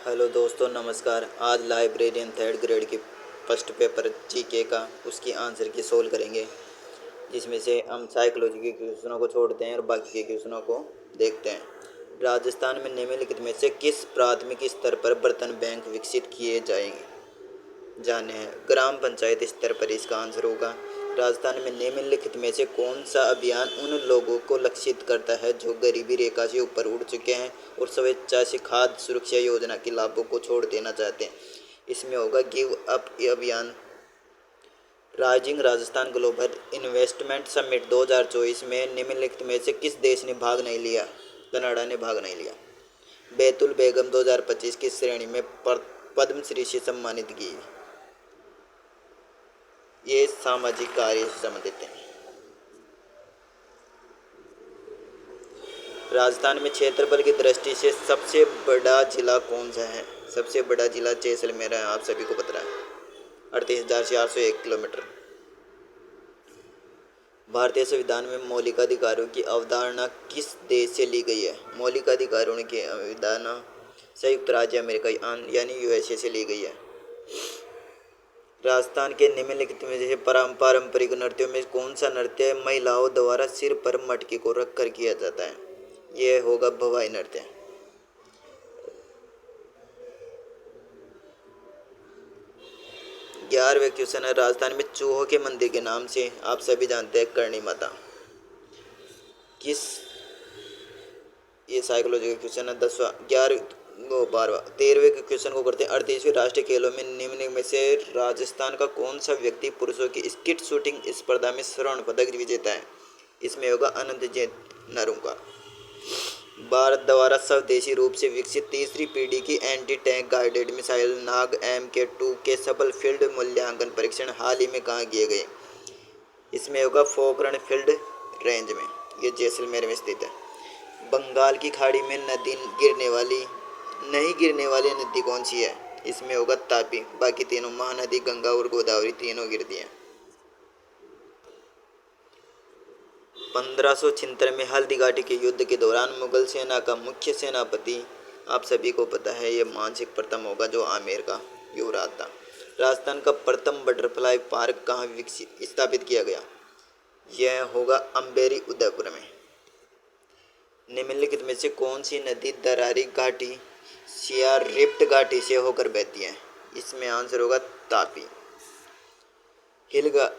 Hello दोस्तों, नमस्कार। आज लाइब्रेरियन थर्ड ग्रेड की फर्स्ट पेपर जीके का उसकी आंसर की सोल्व करेंगे, जिसमें से हम साइकोलॉजी के क्वेश्चनों को छोड़ते हैं और बाकी के क्वेश्चनों को देखते हैं। राजस्थान में निम्नलिखित में से किस प्राथमिक स्तर पर बर्तन बैंक विकसित किए जाएंगे जाने हैं? ग्राम पंचायत स्तर पर इसका आंसर होगा। राजस्थान में निम्नलिखित में से कौन सा अभियान उन लोगों को लक्षित करता है जो गरीबी रेखा से ऊपर उठ चुके हैं और स्वेच्छा से खाद्य सुरक्षा योजना के लाभों को छोड़ देना चाहते हैं? इसमें होगा गिव अप अभियान। Rising Rajasthan global investment summit 2024 में निम्नलिखित में से किस देश ने भाग नहीं लिया? कनाडा ने भाग नहीं लिया। बैतुल बेगम 2025 की श्रेणी में पद्मश्री से सम्मानित की। ये सामाजिक कार्य से संबंधित है। राजस्थान में क्षेत्रफल की दृष्टि से सबसे बड़ा जिला कौन सा है? सबसे बड़ा जिला जैसलमेर है, आप सभी को पता है। 38,401 किलोमीटर। भारतीय संविधान में मौलिक अधिकारों की अवधारणा किस देश से ली गई है? मौलिक अधिकारों की अवधारणा संयुक्त राज्य अमेरिका यानी यूएसए से ली गई है। राजस्थान के निम्नलिखित में जैसे पारंपरिक नृत्यों में कौन सा नृत्य महिलाओं द्वारा सिर पर मटकी को रखकर किया जाता है? यह होगा भवाई नृत्य। 11वें क्वेश्चन है, राजस्थान में चूहों के मंदिर के नाम से आप सभी जानते हैं करणी माता। किस ये साइकोलॉजी का क्वेश्चन है। 10वां 12वां 13वें क्वेश्चन को करते हैं। 38वें राष्ट्रीय खेलों में निम्न में से राजस्थान का कौन सा व्यक्ति पुरुषों की स्किट शूटिंग स्पर्धा में स्वर्ण पदक विजेता है? इसमें होगा अनंतजीत नरूका। भारत द्वारा स्वदेशी रूप से विकसित तीसरी पीढ़ी की एंटी टैंक गाइडेड मिसाइल नाग MK2 के सफल फील्ड मूल्यांकन परीक्षण हाल ही में कहाँ किए गए? इसमें होगा पोखरण फील्ड रेंज में, ये जैसलमेर में स्थित है। बंगाल की खाड़ी में नहीं गिरने वाली नदी कौन सी है? इसमें होगा तापी। बाकी तीनों महानदी गंगा और गोदावरी तीनों गिरती हैं। 1576 में हल्दी घाटी के युद्ध के दौरान मुगल सेना का मुख्य सेनापति आप सभी को पता है, ये मानसिक प्रथम होगा जो आमेर का युवराज था। राजस्थान का प्रथम बटरफ्लाई पार्क कहाँ विकसित स्थापित किया गया? यह होगा अम्बेरी उदयपुर में। निम्नलिखित में से कौन सी नदी दरारी घाटी सियार रिफ्ट घाटी से होकर बहती है? इसमें आंसर होगा तापी। हिलगा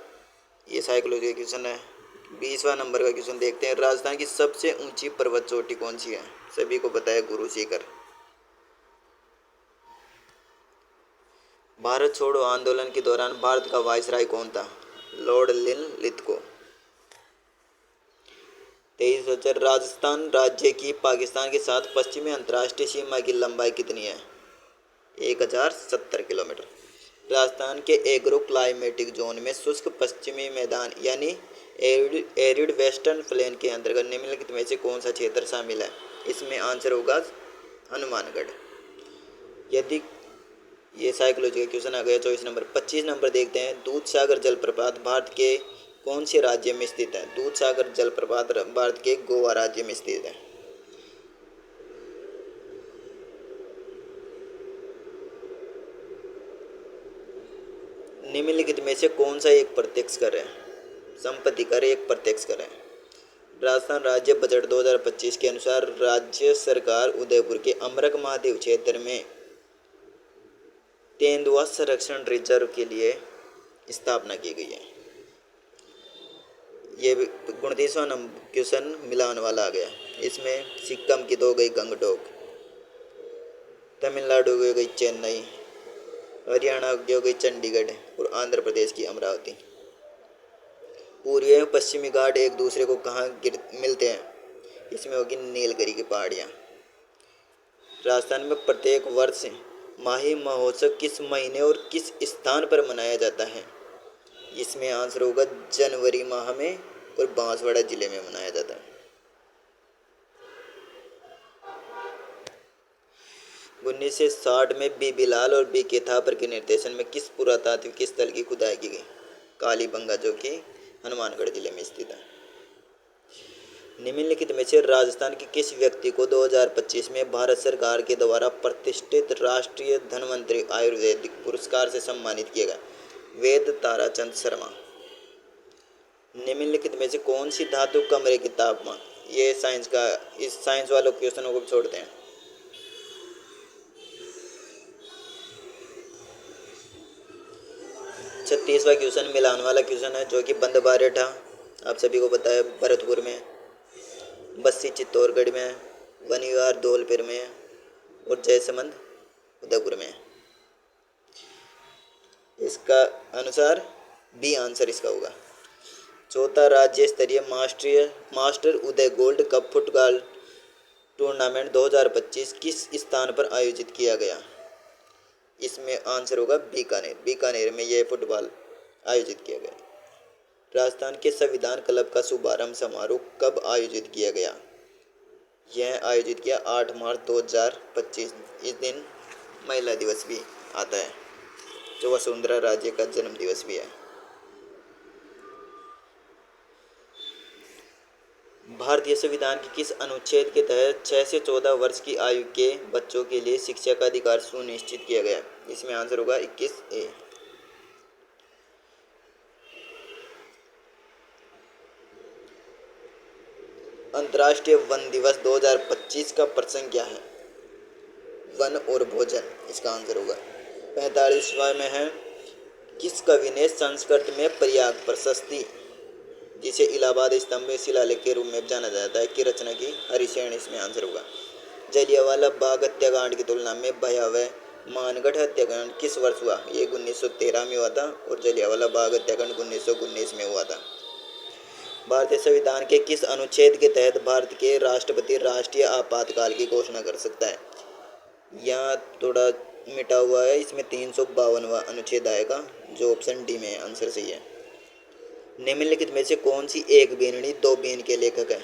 ये साइकोलॉजी का क्वेश्चन है। 20वां नंबर का क्वेश्चन देखते हैं। राजस्थान की सबसे ऊंची पर्वत चोटी कौन सी है? सभी को पता है, गुरु शिखर। भारत छोड़ो आंदोलन के दौरान भारत का वायसराय कौन था? Lord Lithgow. 23 राजस्थान राज्य की पाकिस्तान के साथ पश्चिमी अंतर्राष्ट्रीय सीमा की लंबाई कितनी है? 1070 किलोमीटर। राजस्थान के एग्रो क्लाइमेटिक जोन में शुष्क पश्चिमी मैदान यानी एरिड वेस्टर्न प्लेन के अंतर्गत निम्नलिखित में से कौन सा क्षेत्र शामिल है? इसमें आंसर होगा हनुमानगढ़। यदि ये साइकोलॉजी का क्वेश्चन आ गया 24 नंबर। 25 नंबर देखते हैं। दूध सागर जलप्रपात भारत के कौन से राज्य में स्थित है? दूध सागर जलप्रपात भारत के गोवा राज्य में स्थित है। निम्नलिखित में से कौन सा एक प्रत्यक्ष कर है? संपत्ति कर एक प्रत्यक्ष कर है। राजस्थान राज्य बजट 2025 के अनुसार राज्य सरकार उदयपुर के अमरक महादेव क्षेत्र में तेंदुआ संरक्षण रिजर्व के लिए स्थापना की गई है। ये 29वां नंबर क्वेश्चन मिलान वाला आ गया। इसमें सिक्किम की दो गई गंगटोक, तमिलनाडु की गई चेन्नई, हरियाणा की हो गई चंडीगढ़ और आंध्र प्रदेश की अमरावती। पूर्वी एवं पश्चिमी घाट एक दूसरे को कहाँ मिलते हैं? इसमें होगी नीलगिरी की पहाड़ियाँ। राजस्थान में प्रत्येक वर्ष माही महोत्सव किस महीने और किस स्थान पर मनाया जाता है? इसमें आंसर होगा जनवरी माह में और बांसवाड़ा जिले में मनाया जाता है। 1960 में बी बिलाल और बी के थापर के निर्देशन में किस पुरातात्विक स्थल की खुदाई की गई? कालीबंगा, जो कि हनुमानगढ़ जिले में स्थित है। निम्नलिखित में से राजस्थान के किस व्यक्ति को 2025 में भारत सरकार के द्वारा प्रतिष्ठित राष्ट्रीय धन्वंतरि आयुर्वेदिक पुरस्कार से सम्मानित किया गया? वेद ताराचंद शर्मा। निम्नलिखित में से कौन सी धातु कमरे की तापमान, ये साइंस का, इस साइंस वालों क्वेश्चनों को छोड़ते हैं। 36वां क्वेश्चन मिलान वाला क्वेश्चन है, जो कि बंदबारे था, आप सभी को पता है, भरतपुर में, बस्सी चित्तौड़गढ़ में, वनिवार धौलपुर में और जयसमंद उदयपुर में। इसका अनुसार बी आंसर इसका होगा। चौथा राज्य स्तरीय मास्टर उदय गोल्ड कप फुटबॉल टूर्नामेंट 2025 किस स्थान पर आयोजित किया गया? इसमें आंसर होगा बीकानेर। बीकानेर में यह फुटबॉल आयोजित किया गया। राजस्थान के संविधान क्लब का शुभारंभ समारोह कब आयोजित किया गया? यह आयोजित किया 8 मार्च 2025। इस दिन महिला दिवस भी आता है, जो वसुंधरा राजे का जन्म दिवस भी है। भारतीय संविधान के किस अनुच्छेद के तहत 6 से 14 वर्ष की आयु के बच्चों के लिए शिक्षा का अधिकार सुनिश्चित किया गया? इसमें आंसर होगा 21A। अंतर्राष्ट्रीय वन दिवस 2025 का प्रसंग क्या है? वन और भोजन, इसका आंसर होगा। 45वां में है, किस कवि ने संस्कृत में प्रयाग प्रशस्ति, जिसे इलाहाबाद स्तंभ में शिलालेख के रूप में जाना जाता है, की रचना की? हरिशेन। इसमें आंसर होगा। जलियांवाला बाग हत्याकांड की तुलना में भयावह मानगढ़ हत्याकांड किस वर्ष हुआ? ये 1913 में हुआ था और जलियांवाला बाग हत्याकांड 1919 में हुआ था। भारतीय संविधान के किस अनुच्छेद के तहत भारत के राष्ट्रपति राष्ट्रीय आपातकाल की घोषणा कर सकता है? यहाँ थोड़ा मिटा हुआ है, इसमें 352वां अनुच्छेद आएगा, जो ऑप्शन डी में आंसर सही है। निम्नलिखित में से कौन सी एक बीननी दो बीन के लेखक हैं?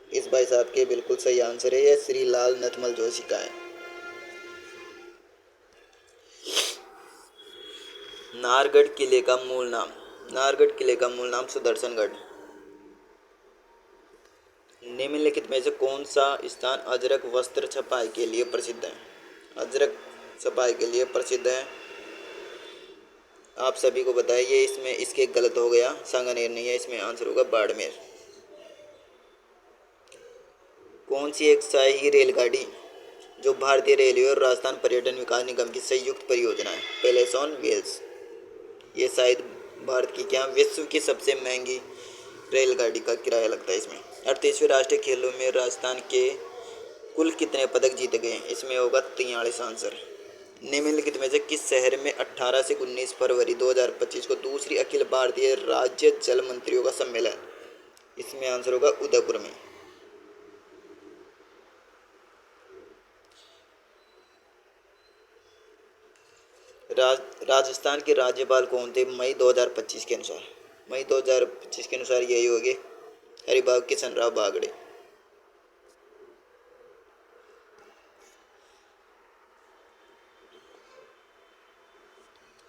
इस भाई साहब के बिल्कुल सही आंसर है, यह श्री लाल नथमल जोशी का है। नाहरगढ़ किले का मूल नाम? नाहरगढ़ किले का मूल नाम सुदर्शनगढ़। निम्नलिखित में से कौन सा स्थान अजरक वस्त्र छपाई के लिए प्रसिद्ध है? अजरक छपाई के लिए प्रसिद्ध है, आप सभी को बताया। ये इसमें इसके गलत हो गया, सांगानेर नहीं है, इसमें आंसर होगा बाड़मेर। कौन सी एक शाही रेलगाड़ी जो भारतीय रेलवे और राजस्थान पर्यटन विकास निगम की संयुक्त परियोजना है? Palace on wheels. ये शायद भारत की क्या विश्व की सबसे महंगी रेलगाड़ी का किराया लगता है इसमें। 38वें राष्ट्रीय खेलों में राजस्थान के कुल कितने पदक जीते गए? इसमें होगा 43 आंसर। निम्नलिखित में से किस शहर में 18 से 19 फरवरी 2025 को दूसरी अखिल भारतीय राज्य जल मंत्रियों का सम्मेलन? इसमें आंसर होगा उदयपुर में। राजस्थान के राज्यपाल कौन थे मई 2025 के अनुसार? मई 2025 के अनुसार यही होंगे हरिभाग किशन राव बागड़े।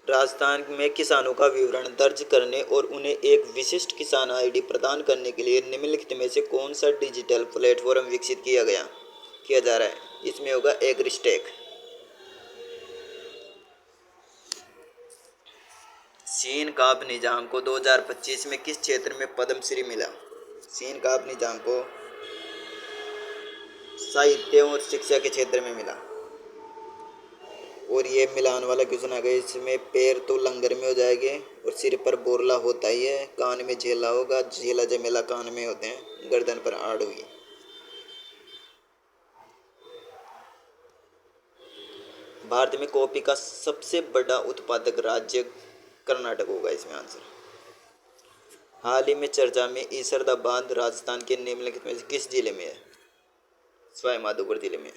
राजस्थान में किसानों का विवरण दर्ज करने और उन्हें एक विशिष्ट किसान आईडी प्रदान करने के लिए निम्नलिखित में से कौन सा डिजिटल प्लेटफॉर्म विकसित किया जा रहा है? इसमें होगा एग्रीस्टेक। सीन काप निजाम को 2025 में किस क्षेत्र में पद्मश्री मिला? सीन काप निजाम को साहित्य और शिक्षा के क्षेत्र में मिला। और ये मिलान वाला क्वेश्चन आ गया, इसमें पैर तो लंगर में हो जाएंगे और सिर पर बोरला होता ही है, कान में झेला होगा, झेला जमेला कान में होते हैं, गर्दन पर आड़ होगी। भारत में कॉफी का सबसे बड़ा उत्पादक राज्य कर्नाटक होगा, इसमें आंसर। हाल ही में चर्चा में ईसरदा बांध राजस्थान के निम्नलिखित में से किस जिले में है? सवाई माधोपुर जिले में।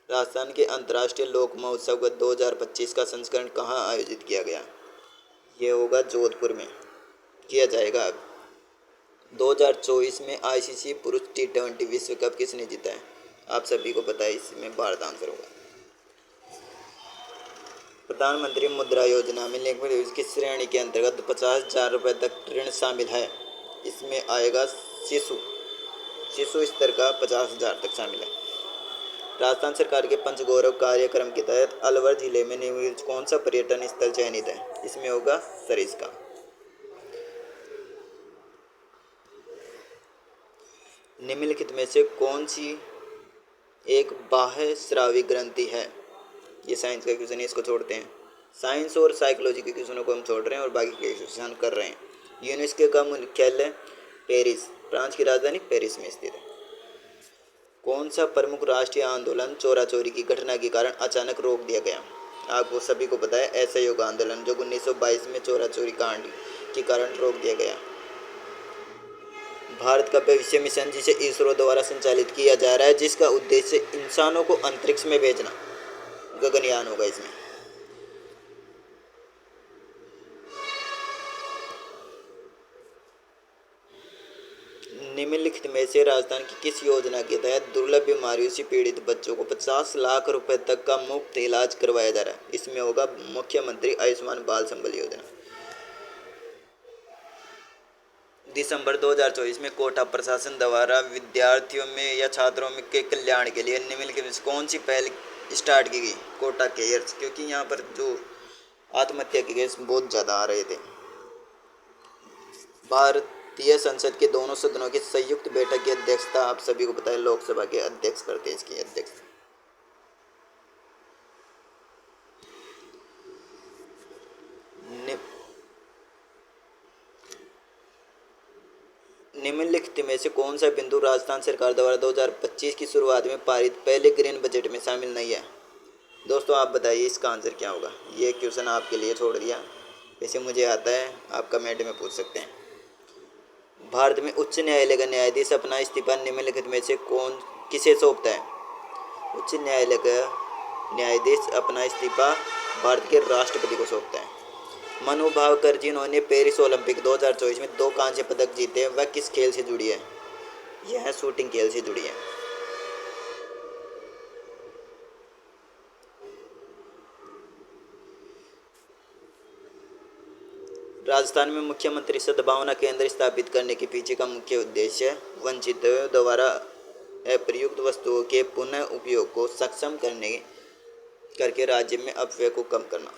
राजस्थान के अंतर्राष्ट्रीय लोक महोत्सव का 2025 का संस्करण कहाँ आयोजित किया गया? ये होगा जोधपुर में किया जाएगा। अब 2024 में आईसीसी पुरुष T20 विश्व कप किसने जीता है? आप सभी को पता है, इसमें भारत आंसर होगा। प्रधानमंत्री मुद्रा योजना में किस श्रेणी के अंतर्गत 50,000 रुपये तक ऋण शामिल है? इसमें आएगा शिशु शिशु स्तर का 50,000 तक शामिल है। राजस्थान सरकार के पंचगौरव कार्यक्रम के तहत अलवर जिले में निम्नलिखित कौन सा पर्यटन स्थल चयनित है? इसमें होगा सरिस्का। निम्नलिखित में से कौन सी एक बाह्य स्रावी ग्रंथि है? ये साइंस का क्वेश्चन है, इसको छोड़ते हैं। साइंस और साइकोलॉजी के क्वेश्चनों को हम छोड़ रहे हैं और बाकी के क्वेश्चन कर रहे हैं। यूनेस्को का मुख्यालय पेरिस, फ्रांस की राजधानी पेरिस में स्थित है। कौन सा प्रमुख राष्ट्रीय आंदोलन चोरा चोरी की घटना के कारण अचानक रोक दिया गया? आपको सभी को पता है, असहयोग आंदोलन जो 1922 में चोरा चोरी कांड के कारण रोक दिया गया। भारत का भविष्य मिशन जिसे इसरो द्वारा संचालित किया जा रहा है, जिसका उद्देश्य इंसानों को अंतरिक्ष में भेजना, गगनयान होगा इसमें। निम्नलिखित में से राजस्थान की किस योजना के तहत दुर्लभ बीमारियों से पीड़ित बच्चों को 50 लाख रुपए तक का मुफ्त इलाज करवाया जा रहा है? इसमें होगा मुख्यमंत्री आयुष्मान बाल संबल योजना। दिसंबर 2024 में कोटा प्रशासन द्वारा विद्यार्थियों में या छात्रों में के कल्याण के लिए निम्नलिखित में कौन सी पहल स्टार्ट की गई? कोटा केयर्स, क्योंकि यहाँ पर जो आत्महत्या के केस बहुत ज़्यादा आ रहे थे। भारतीय संसद के दोनों सदनों की संयुक्त बैठक की अध्यक्षता आप सभी को पता है लोकसभा के अध्यक्ष करते हैं, इसकी अध्यक्ष। निम्नलिखित में से कौन सा बिंदु राजस्थान सरकार द्वारा 2025 की शुरुआत में पारित पहले ग्रीन बजट में शामिल नहीं है? दोस्तों आप बताइए इसका आंसर क्या होगा? ये क्वेश्चन आपके लिए छोड़ दिया, वैसे मुझे आता है, आप कमेंट में पूछ सकते हैं। भारत में उच्च न्यायालय का न्यायाधीश अपना इस्तीफा निम्नलिखित में से किसे सौंपता है? उच्च न्यायालय का न्यायाधीश अपना इस्तीफा भारत के राष्ट्रपति को सौंपता है। मनु भाकर जिन्होंने पेरिस ओलंपिक 2024 में 2 कांस्य पदक जीते, वह किस खेल से जुड़ी है? यह शूटिंग खेल से जुड़ी है। राजस्थान में मुख्यमंत्री सद्भावना केंद्र स्थापित करने के पीछे का मुख्य उद्देश्य वंचितों द्वारा अप्रयुक्त वस्तुओं के पुनः उपयोग को सक्षम करके राज्य में अपव्यय को कम करना।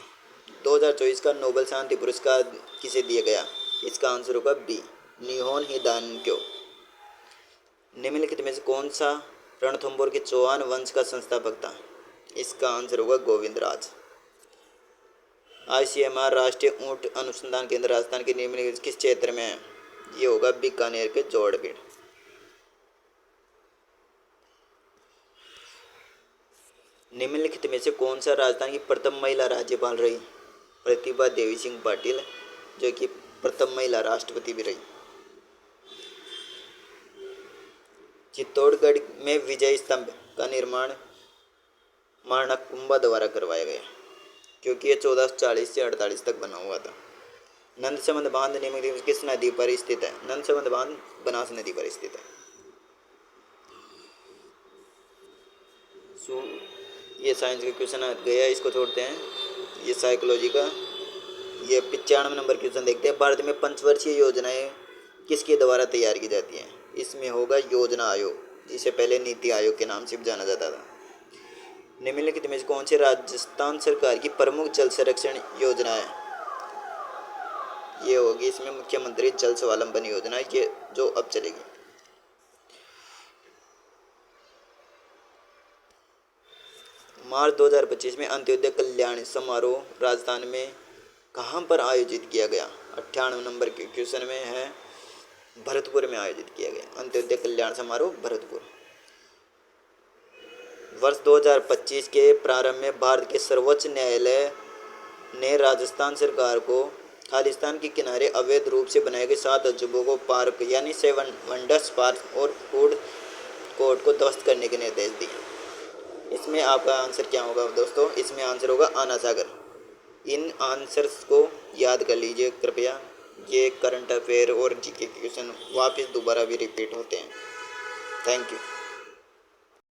2024 का नोबेल शांति पुरस्कार किसे दिया गया? इसका आंसर होगा बी, निहोन हिदानक्यो। निम्नलिखित में से कौन सा रणथंभौर के चौहान वंश का संस्थापक था? इसका आंसर होगा गोविंदराज। ICMR राष्ट्रीय ऊंट अनुसंधान केंद्र राजस्थान के निम्नलिखित किस क्षेत्र में है? ये होगा बीकानेर के जोड़गढ़। निम्नलिखित में से कौन सा राजस्थान की प्रथम महिला राज्यपाल रही? प्रतिभा देवी सिंह पाटिल, जो कि प्रथम महिला राष्ट्रपति भी रही। चित्तौड़गढ़ में विजय स्तंभ का निर्माण महाराणा कुंभा द्वारा करवाया गया, क्योंकि ये 1440 से 48 तक बना हुआ था। नंदसमंद बांध निम्नलिखित किस नदी पर स्थित है? नंदसमंद बांध बनास नदी पर स्थित है। ये साइंस का क्वेश्चन गया, इसको छोड़ते हैं। ये साइकोलॉजी का, ये 95 नंबर क्वेश्चन देखते हैं। भारत में पंचवर्षीय योजनाएं किसके द्वारा तैयार की जाती हैं? इसमें होगा योजना आयोग, जिसे पहले नीति आयोग के नाम से जाना जाता था। निम्नलिखित में कौन सी राजस्थान सरकार की प्रमुख जल संरक्षण योजना है? ये होगी इसमें मुख्यमंत्री जल स्वावलंबन योजना, ये जो अब चलेगी। मार्च 2025 में अंत्योदय कल्याण समारोह राजस्थान में कहाँ पर आयोजित किया गया? 98 नंबर के क्वेश्चन में है, भरतपुर में आयोजित किया गया अंत्योदय कल्याण समारोह, भरतपुर। वर्ष 2025 के प्रारंभ में भारत के सर्वोच्च न्यायालय ने राजस्थान सरकार को खालिस्तान के किनारे अवैध रूप से बनाए गए 7 अजूबों को पार्क यानी 7 वंडर्स पार्क और फूड कोर्ट को ध्वस्त करने के निर्देश दिए। इसमें आपका आंसर क्या होगा दोस्तों? इसमें आंसर होगा आना सागर। इन आंसर्स को याद कर लीजिए कृपया, ये करंट अफेयर और जीके क्वेश्चन वापस दोबारा भी रिपीट होते हैं। Thank you.